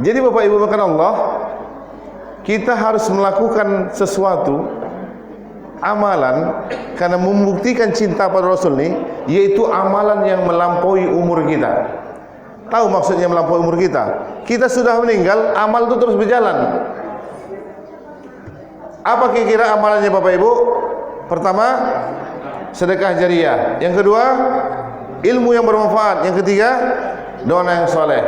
[SPEAKER 1] Jadi Bapak Ibu makan Allah, kita harus melakukan sesuatu amalan karena membuktikan cinta pada Rasul ini, yaitu amalan yang melampaui umur kita. Tahu maksudnya melampaui umur kita? Kita sudah meninggal, amal itu terus berjalan. Apa kira-kira amalannya Bapak Ibu? Pertama, sedekah jariah. Yang kedua, ilmu yang bermanfaat. Yang ketiga, doa yang soleh.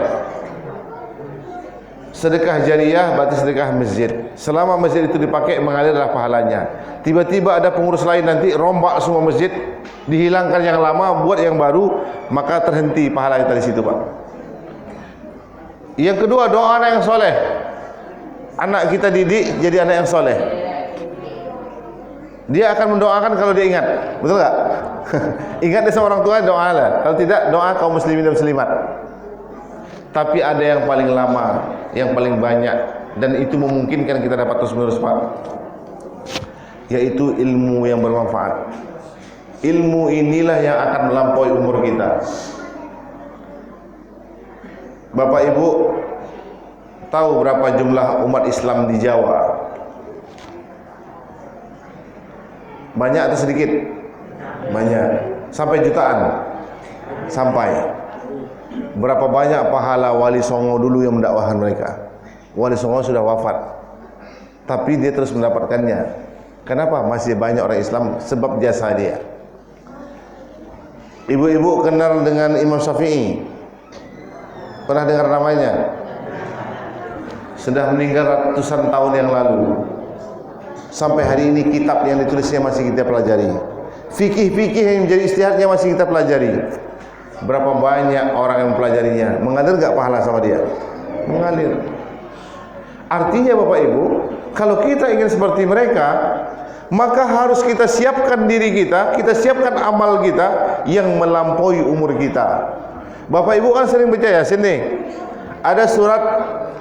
[SPEAKER 1] Sedekah jariah berarti sedekah masjid. Selama masjid itu dipakai, mengalirlah pahalanya. Tiba-tiba ada pengurus lain nanti rombak semua masjid, dihilangkan yang lama, buat yang baru, maka terhenti pahala kita di situ, Pak. Yang kedua, doa anak yang soleh. Anak kita didik jadi anak yang soleh. Dia akan mendoakan kalau dia ingat. Betul tak? Ingat dia sama orang tua, doa lah. Kalau tidak, doa kaum muslimin dan muslimat. Tapi ada yang paling lama, yang paling banyak, dan itu memungkinkan kita dapat terus menerus, Pak, yaitu ilmu yang bermanfaat. Ilmu inilah yang akan melampaui umur kita. Bapak Ibu tahu berapa jumlah umat Islam di Jawa? Banyak atau sedikit? Banyak. Sampai jutaan? Sampai. Berapa banyak pahala Wali Songo dulu yang mendakwahkan mereka? Wali Songo sudah wafat, tapi dia terus mendapatkannya. Kenapa? Masih banyak orang Islam sebab jasa dia. Ibu-ibu kenal dengan Imam Syafi'i? Pernah dengar namanya? Sudah meninggal ratusan tahun yang lalu. Sampai hari ini kitab yang ditulisnya masih kita pelajari. Fikih-fikih yang menjadi istihadnya masih kita pelajari. Berapa banyak orang yang mempelajarinya? Mengalir enggak pahala sama dia? Mengalir. Artinya Bapak Ibu, kalau kita ingin seperti mereka, maka harus kita siapkan diri kita, kita siapkan amal kita yang melampaui umur kita. Bapak Ibu kan sering baca Yasin nih. Ada surat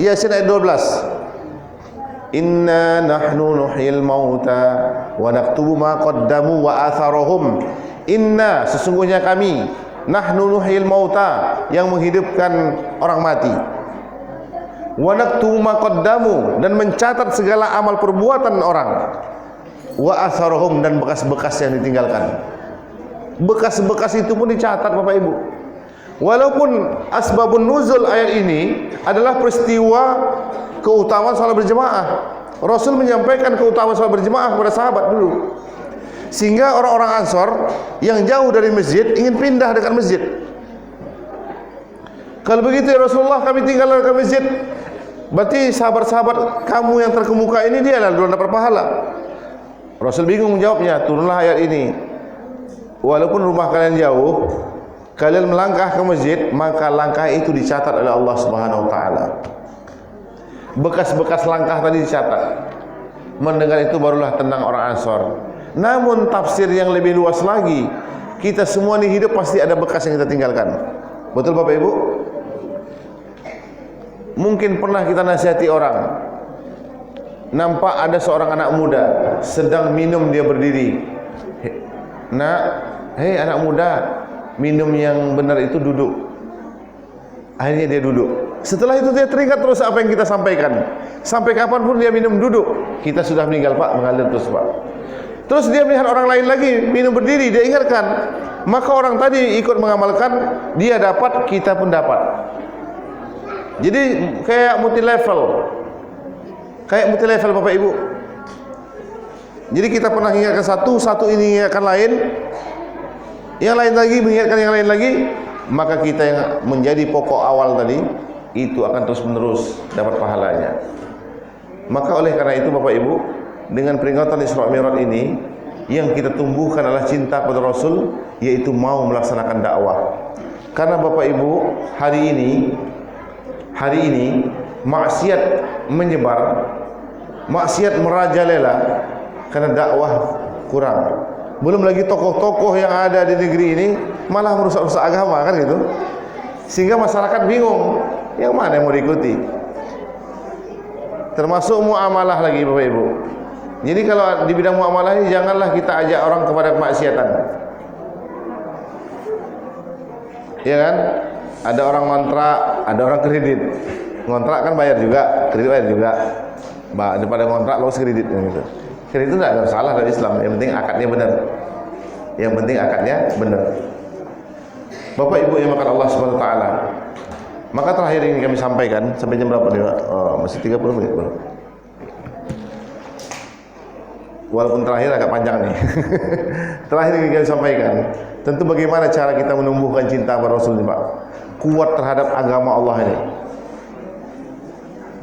[SPEAKER 1] Yasin ayat 12. Inna nahnu nuhyil mauta wa naktubu ma qaddamu wa atharahum. Inna, sesungguhnya kami, nahnu nuhyil mauta, yang menghidupkan orang mati, wa naktubu ma qaddamu, dan mencatat segala amal perbuatan orang, wa atharahum, dan bekas-bekas yang ditinggalkan. Bekas-bekas itu pun dicatat Bapak Ibu. Walaupun asbabun nuzul ayat ini adalah peristiwa keutamaan salat berjemaah. Rasul menyampaikan keutamaan salat berjemaah kepada sahabat dulu. Sehingga orang-orang Ansor yang jauh dari masjid ingin pindah dekat masjid. Kalau begitu ya Rasulullah, kami tinggal dekat masjid. Berarti sahabat-sahabat kamu yang terkemuka ini dia lah duluan dapat pahala. Rasul bingung menjawabnya. Turunlah ayat ini. Walaupun rumah kalian jauh, kalian melangkah ke masjid, maka langkah itu dicatat oleh Allah Subhanahu wa taala. Bekas-bekas langkah tadi dicatat. Mendengar itu barulah tenang orang Ansor. Namun tafsir yang lebih luas lagi, kita semua ni hidup pasti ada bekas yang kita tinggalkan. Betul Bapak Ibu? Mungkin pernah kita nasihati orang. Nampak ada seorang anak muda sedang minum, dia berdiri. Nak, hei anak muda, minum yang benar itu duduk. Akhirnya dia duduk. Setelah itu dia teringat terus apa yang kita sampaikan. Sampai kapanpun dia minum duduk. Kita sudah meninggal Pak, mengalir terus Pak. Terus dia melihat orang lain lagi minum berdiri, dia ingatkan. Maka orang tadi ikut mengamalkan, dia dapat, kita pun dapat. Jadi kayak multi level. Kayak multi level Bapak Ibu. Jadi kita pernah ingatkan satu ini ingatkan lain, yang lain lagi mengingatkan yang lain lagi, maka kita yang menjadi pokok awal tadi itu akan terus menerus dapat pahalanya. Maka oleh karena itu Bapak Ibu, dengan peringatan Isra Mi'raj ini, yang kita tumbuhkan adalah cinta kepada Rasul, yaitu mau melaksanakan dakwah. Karena Bapak Ibu, hari ini maksiat menyebar, maksiat merajalela karena dakwah kurang. Belum lagi tokoh-tokoh yang ada di negeri ini malah merusak-rusak agama, kan gitu. Sehingga masyarakat bingung, yang mana yang mau diikuti. Termasuk muamalah lagi Bapak Ibu. Jadi kalau di bidang muamalah ini janganlah kita ajak orang kepada kemaksiatan. Ya kan? Ada orang ngontrak, ada orang kredit. Ngontrak kan bayar juga, kredit bayar juga. Daripada ngontrak loss kredit gitu. Kredit itu tidak ada salah dari Islam. Yang penting akadnya benar. Yang penting akadnya benar. Bapak Ibu yang makan Allah Subhanahu wa taala. Maka terakhir ini kami sampaikan sampai jam berapa nih Pak? Oh, masih 30 menit baru. Walaupun terakhir agak panjang nih. Terakhir ini kami sampaikan, tentu bagaimana cara kita menumbuhkan cinta kepada Rasul ini Pak, kuat terhadap agama Allah ini.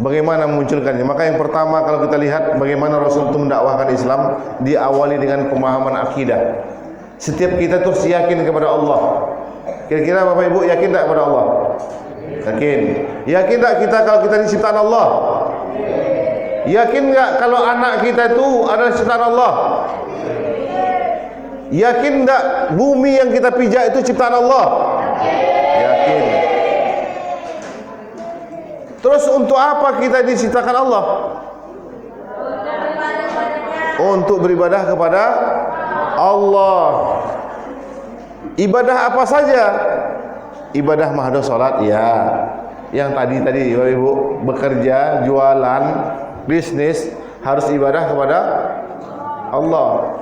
[SPEAKER 1] Bagaimana memunculkannya? Maka yang pertama kalau kita lihat bagaimana Rasul itu mendakwahkan Islam, diawali dengan pemahaman akidah. Setiap kita terus yakin kepada Allah. Kira-kira Bapak Ibu yakin tak kepada Allah? Yakin. Yakin tak kita kalau kita ini ciptaan Allah? Yakin enggak kalau anak kita itu adalah ciptaan Allah? Yakin enggak bumi yang kita pijak itu ciptaan Allah? Yakin. Terus untuk apa kita diciptakan Allah? Untuk beribadah kepada Allah. Ibadah apa saja? Ibadah mahdoh salat, ya. Yang tadi Bapak Ibu, bekerja, jualan, bisnis harus ibadah kepada Allah.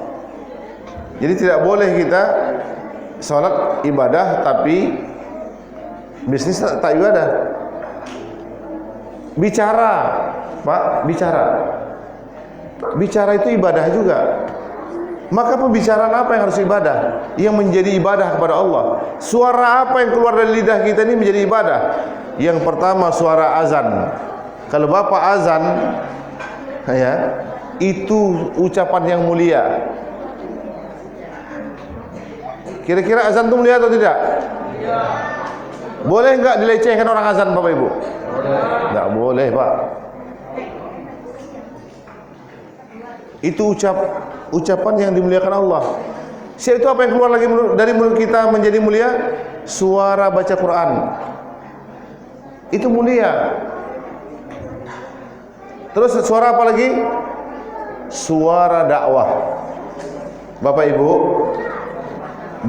[SPEAKER 1] Jadi tidak boleh kita salat ibadah tapi bisnis tak ibadah. Bicara, Pak, bicara. Bicara itu ibadah juga. Maka pembicaraan apa yang harus ibadah? Yang menjadi ibadah kepada Allah. Suara apa yang keluar dari lidah kita ini menjadi ibadah? Yang pertama suara azan. Kalau Bapak azan, ya, itu ucapan yang mulia. Kira-kira azan itu mulia atau tidak? Boleh enggak dilecehkan orang azan Bapak Ibu? Enggak boleh Pak. Itu ucapan yang dimuliakan Allah. Siapa itu apa yang keluar lagi dari mulut kita menjadi mulia? Suara baca Quran. Itu mulia. Terus suara apa lagi? Suara dakwah. Bapak Ibu,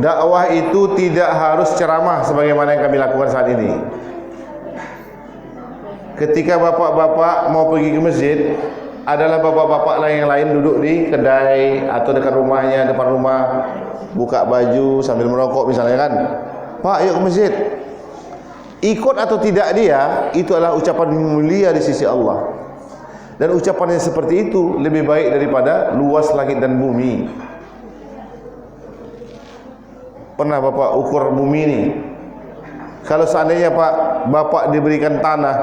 [SPEAKER 1] dakwah itu tidak harus ceramah sebagaimana yang kami lakukan saat ini. Ketika bapak-bapak mau pergi ke masjid, adalah bapak-bapak yang lain duduk di kedai atau dekat rumahnya, depan rumah, buka baju sambil merokok misalnya kan. Pak, yuk ke masjid. Ikut atau tidak dia, itu adalah ucapan mulia di sisi Allah. Dan ucapan yang seperti itu lebih baik daripada luas langit dan bumi. Pernah Bapak ukur bumi ini? Kalau seandainya Bapak diberikan tanah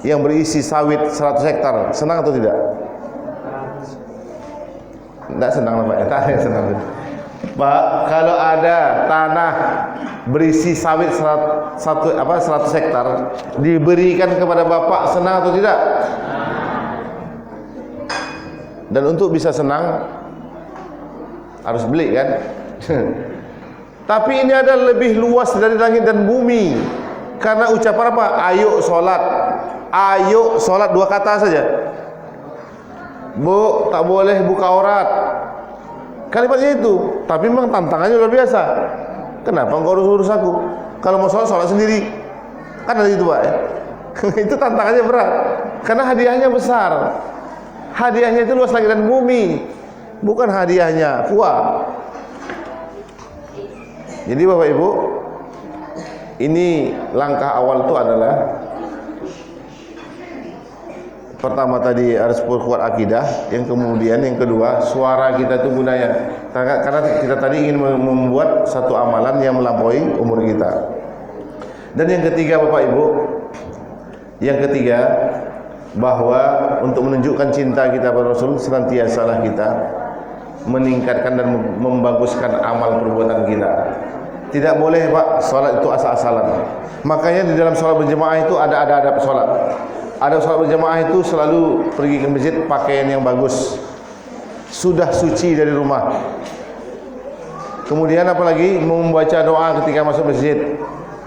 [SPEAKER 1] yang berisi sawit 100 hektar, senang atau tidak? Tidak senang lah Pak, tak ada yang senang. Pak, kalau ada tanah berisi sawit 100 hektar diberikan kepada Bapak, senang atau tidak? Dan untuk bisa senang harus beli kan? Tapi ini adalah lebih luas dari langit dan bumi. Karena ucapan apa? Ayo sholat. Ayo sholat, 2 kata saja. Bu, tak boleh buka aurat. Kalimatnya itu. Tapi memang tantangannya luar biasa. Kenapa engkau urus aku? Kalau mau sholat, sholat sendiri. Kan ada itu Pak ya? Itu tantangannya berat. Karena hadiahnya besar. Hadiahnya itu luas langit dan bumi. Bukan hadiahnya kuah. Jadi Bapak Ibu, ini langkah awal itu adalah pertama tadi harus kuat akidah, yang kemudian yang kedua suara kita itu budaya. Karena kita tadi ingin membuat satu amalan yang melampaui umur kita. Dan yang ketiga Bapak Ibu, yang ketiga bahwa untuk menunjukkan cinta kita pada Rasul, senantiasalah kita meningkatkan dan membaguskan amal perbuatan kita. Tidak boleh Pak sholat itu asal-asalan. Makanya di dalam sholat berjemaah itu ada adab sholat. Adab sholat berjemaah itu selalu pergi ke masjid pakaian yang bagus, sudah suci dari rumah. Kemudian apalagi membaca doa ketika masuk masjid.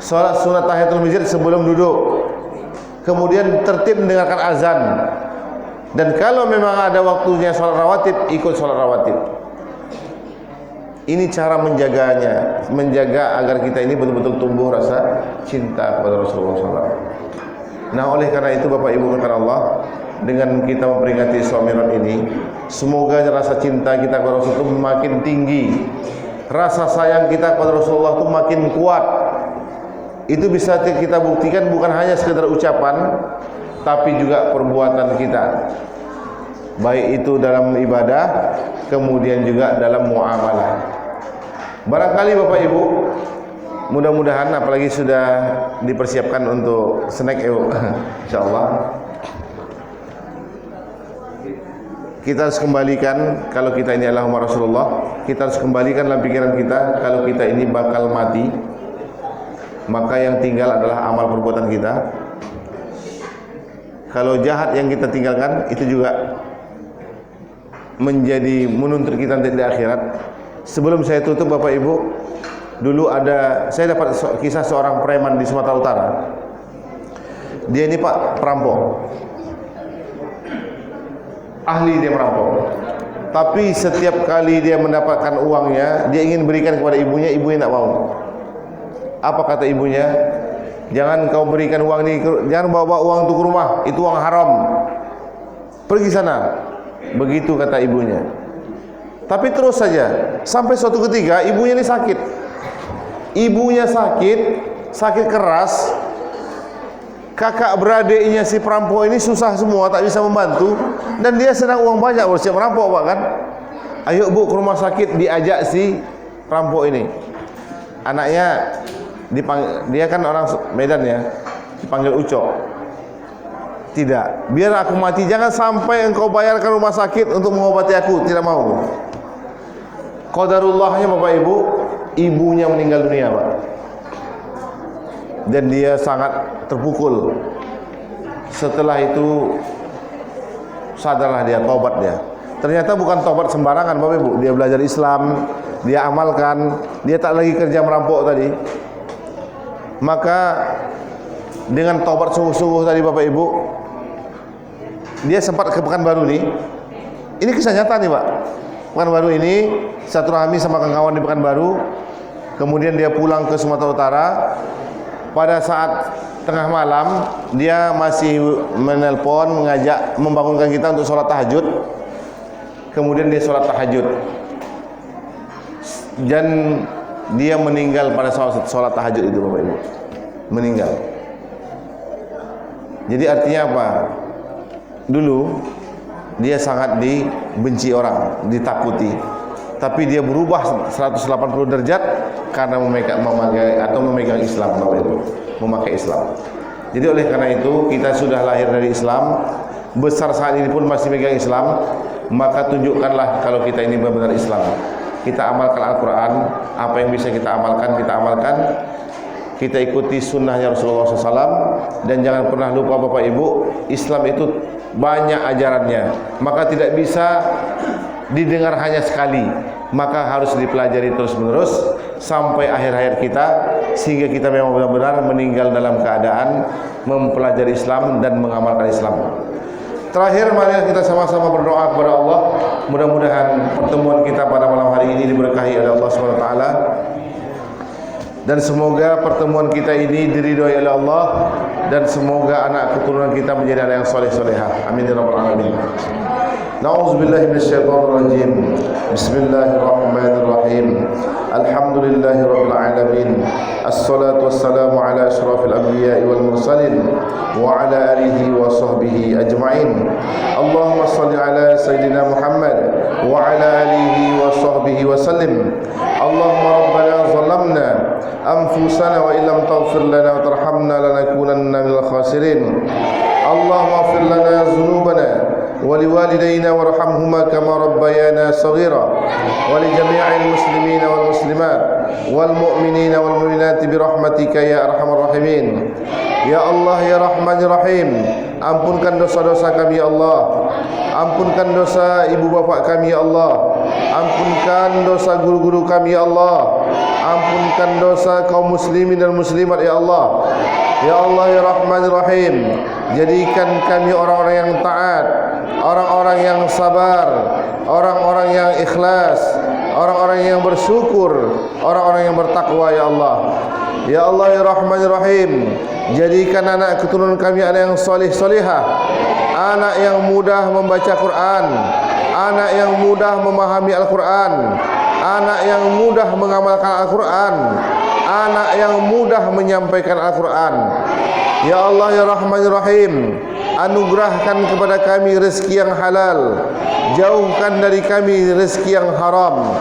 [SPEAKER 1] Sholat sunat tahiyatul masjid sebelum duduk. Kemudian tertib mendengarkan azan. Dan kalau memang ada waktunya sholat rawatib, ikut sholat rawatib. Ini cara menjaganya, menjaga agar kita ini betul-betul tumbuh rasa cinta kepada Rasulullah SAW. Nah, oleh karena itu Bapak Ibu rekan Allah, dengan kita memperingati Isra Mi'raj ini, semoga rasa cinta kita kepada Rasulullah itu makin tinggi. Rasa sayang kita kepada Rasulullah itu makin kuat. Itu bisa kita buktikan bukan hanya sekedar ucapan, tapi juga perbuatan kita. Baik itu dalam ibadah, kemudian juga dalam muamalah. Barangkali Bapak Ibu, mudah-mudahan apalagi sudah dipersiapkan untuk snack insyaallah. Kita harus kembalikan, kalau kita ini adalah umat Rasulullah, kita harus kembalikan dalam pikiran kita, kalau kita ini bakal mati, maka yang tinggal adalah amal perbuatan kita. Kalau jahat yang kita tinggalkan, itu juga menjadi menuntut kita nanti di akhirat. Sebelum saya tutup Bapak Ibu, dulu saya dapat kisah seorang preman di Sumatera Utara. Dia ini Pak perampok, ahli dia merampok. Tapi setiap kali dia mendapatkan uangnya, dia ingin berikan kepada ibunya, ibunya tidak mau. Apa kata ibunya? Jangan kau berikan uang ini, jangan bawa uang itu ke rumah, itu uang haram. Pergi sana. Begitu kata ibunya. Tapi terus saja, sampai suatu ketika ibunya ini sakit. Ibunya sakit keras. Kakak beradiknya si perampok ini susah semua, tak bisa membantu. Dan dia sedang uang banyak, siap merampok Pak kan. Ayo Bu ke rumah sakit, diajak si perampok ini. Anaknya dia kan orang Medan ya, dipanggil Ucok. Tidak, biar aku mati, jangan sampai engkau bayarkan rumah sakit untuk mengobati aku, tidak mau. Qadarullahnya Bapak Ibu, ibunya meninggal dunia Pak. Dan dia sangat terpukul. Setelah itu sadarlah dia, taubat dia. Ternyata bukan taubat sembarangan Bapak Ibu, dia belajar Islam, dia amalkan, dia tak lagi kerja merampok tadi. Maka dengan taubat sungguh-sungguh tadi Bapak Ibu, dia sempat ke Pekanbaru nih. Ini kisah nyata nih Pak. Pekanbaru ini satu rahmi sama kawan-kawan di Pekanbaru. Kemudian dia pulang ke Sumatera Utara. Pada saat tengah malam, dia masih menelpon, mengajak, membangunkan kita untuk sholat tahajud. Kemudian dia sholat tahajud. Dan dia meninggal pada sholat tahajud itu Bapak Ibu. Meninggal. Jadi artinya apa? Dulu dia sangat dibenci orang, ditakuti. Tapi dia berubah 180 derajat karena memegang Islam, memakai Islam. Jadi oleh karena itu kita sudah lahir dari Islam, besar saat ini pun masih memegang Islam, maka tunjukkanlah kalau kita ini benar-benar Islam. Kita amalkan Al-Quran, apa yang bisa kita amalkan, kita amalkan. Kita ikuti sunnahnya Rasulullah SAW. Dan jangan pernah lupa Bapak Ibu, Islam itu banyak ajarannya, maka tidak bisa didengar hanya sekali, maka harus dipelajari terus menerus sampai akhir hayat kita, sehingga kita memang benar-benar meninggal dalam keadaan mempelajari Islam dan mengamalkan Islam. Terakhir, mari kita sama-sama berdoa kepada Allah. Mudah-mudahan pertemuan kita pada malam hari ini diberkahi oleh Allah SWT, dan semoga pertemuan kita ini diridhoi oleh Allah, dan semoga anak keturunan kita menjadi anak yang soleh-solehah. Amin ya rabbal alamin. Na'udzubillahi minasyaitonir rajim. Bismillahirrahmanirrahim. Alhamdulillahirabbil alamin. Assalatu wassalamu ala asyrafil anbiya'i wal mursalin wa ala alihi wa sahbihi ajma'in. Allahumma shalli ala sayidina Muhammad wa ala alihi wa sahbihi wa sallim. Allahumma rabbana zalamna anfusana wa illam taghfir lana wa tarhamna lanakunanna minal khasirin. Allahumma ighfir lana dhunubana wa liwalidayna warhamhuma kama rabbayana saghira wa li jami'il muslimina wal muslimat wal mu'minina wal mu'minati bi rahmatika ya arhamar rahimin. Ya Allah ya Rahman ya Rahim, ampunkan dosa-dosa kami ya Allah, ampunkan dosa ibu bapa kami ya Allah, ampunkan dosa guru-guru kami ya Allah, ampunkan dosa kaum muslimin dan muslimat ya Allah. Ya Allah ya Rahman ya Rahim, jadikan kami orang-orang yang taat, orang-orang yang sabar, orang-orang yang ikhlas, orang-orang yang bersyukur, orang-orang yang bertakwa ya Allah. Ya Allah ya Rahman ya Rahim, jadikan anak keturunan kami anak yang soleh-solehah, anak yang mudah membaca Quran, anak yang mudah memahami Al-Quran, anak yang mudah mengamalkan Al-Quran, anak yang mudah menyampaikan Al-Quran. Ya Allah ya Rahman ya Rahim, anugerahkan kepada kami rezeki yang halal, jauhkan dari kami rezeki yang haram.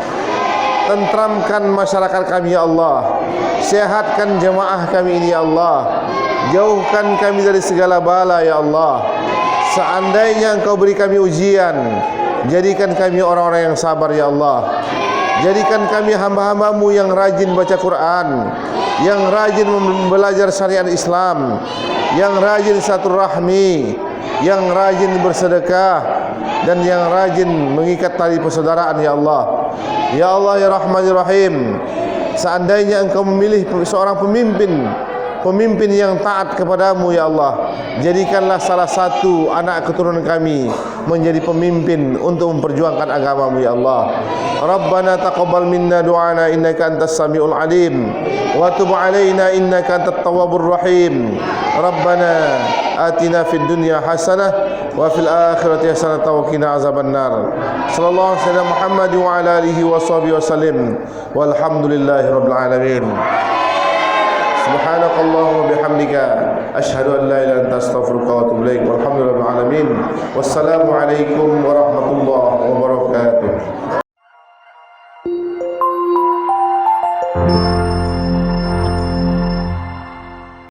[SPEAKER 1] Tentramkan masyarakat kami ya Allah, sehatkan jemaah kami ini ya Allah, jauhkan kami dari segala bala ya Allah. Seandainya Engkau beri kami ujian, jadikan kami orang-orang yang sabar ya Allah. Jadikan kami hamba-hamba-Mu yang rajin baca Quran, yang rajin belajar syariat Islam, yang rajin silaturahmi, yang rajin bersedekah, dan yang rajin mengikat tali persaudaraan ya Allah. Ya Allah ya Rahman ya Rahim, seandainya Engkau memilih seorang pemimpin yang taat kepadamu ya Allah, jadikanlah salah satu anak keturunan kami menjadi pemimpin untuk memperjuangkan agamamu ya Allah. Rabbana taqabbal minna du'ana innaka antas samiul alim wa tub alaina innaka antat tawwabur rahim. Rabbana atina fid dunya hasanah wa fil akhirati hasanah wa qina azabannar. Sallallahu alaihi wasallam Muhammad wa ala alihi wa sahbihi wasallim walhamdulillahi rabbil alamin. Subhanakallahumma bihamdika asyhadu an la ilaha illa anta astaghfiruka wa atubu ilaik. Walhamdulillahi rabbil alamin. Wassalamu alaikum warahmatullahi wabarakatuh.